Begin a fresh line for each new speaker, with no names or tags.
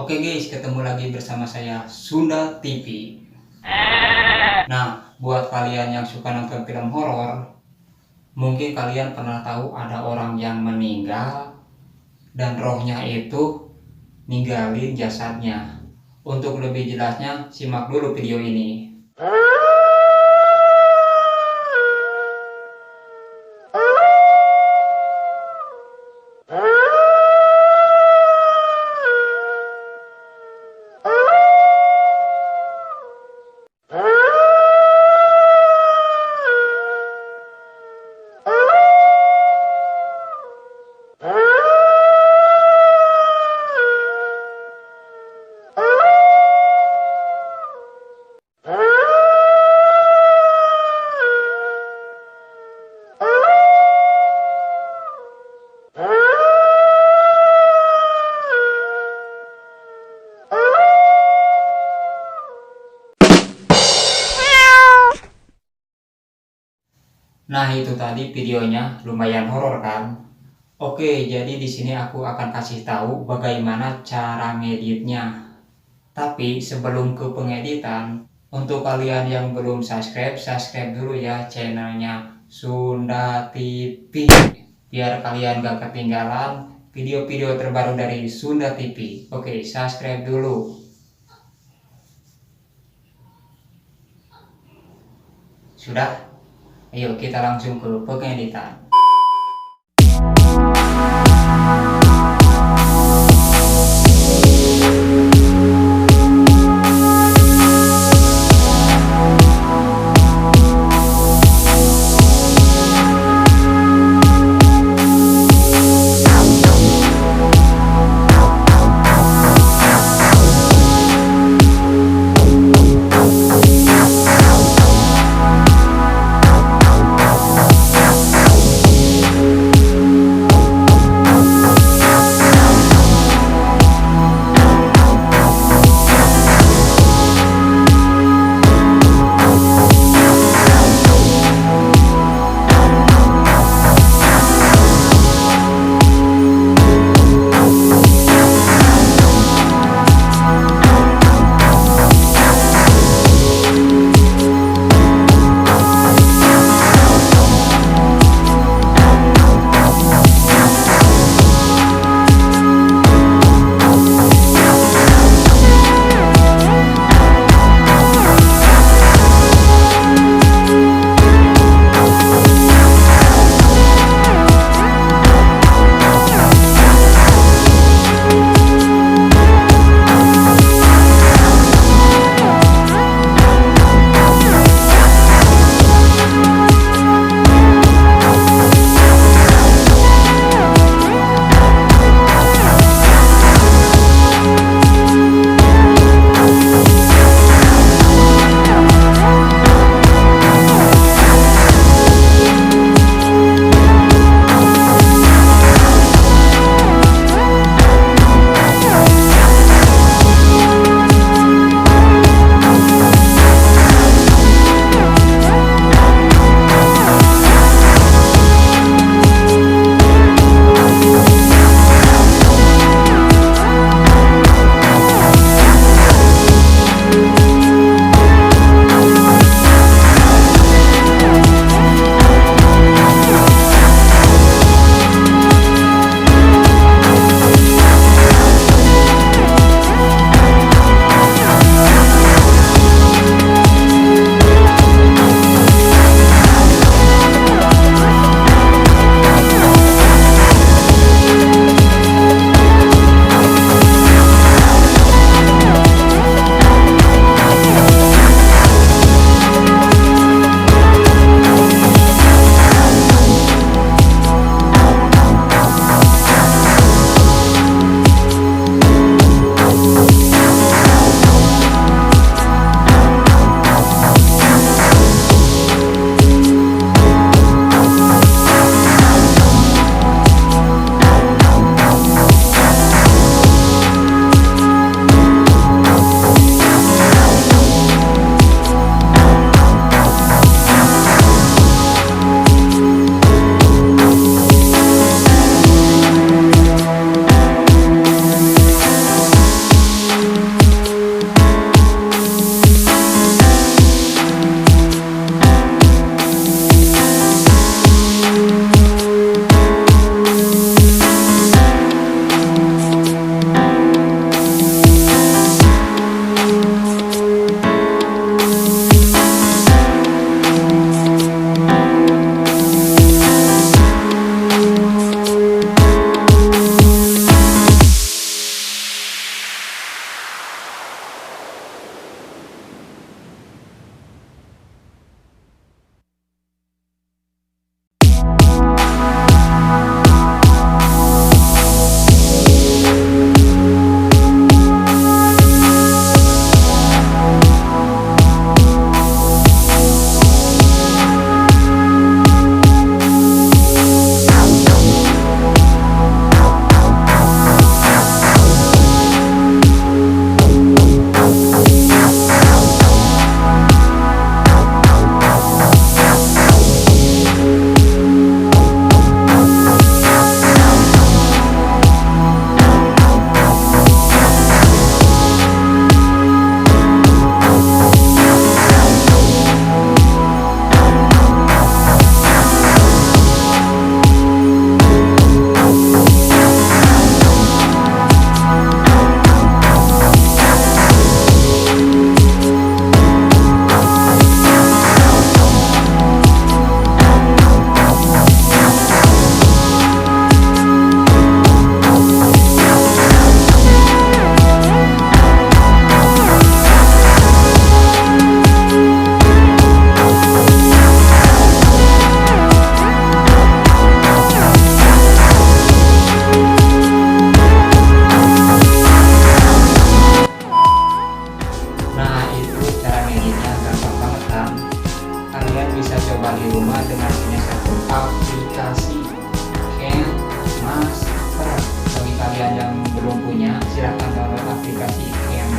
Oke guys, ketemu lagi bersama saya Sunda TV. Nah, buat kalian yang suka nonton film horor, mungkin kalian pernah tahu ada orang yang meninggal dan rohnya itu ninggalin jasadnya. Untuk lebih jelasnya, simak dulu video ini. Nah, itu tadi videonya lumayan horor kan? Oke, jadi di sini aku akan kasih tahu bagaimana cara ngeditnya. Tapi sebelum ke pengeditan, untuk kalian yang belum subscribe, subscribe dulu ya channelnya Sunda TV. Biar kalian gak ketinggalan video-video terbaru dari Sunda TV. Oke, subscribe dulu. Sudah? Ayo kita langsung ke pengeditan. rumah dengan hanya satu aplikasi Cam Master. Bagi kalian yang belum punya, silahkan download aplikasi Cam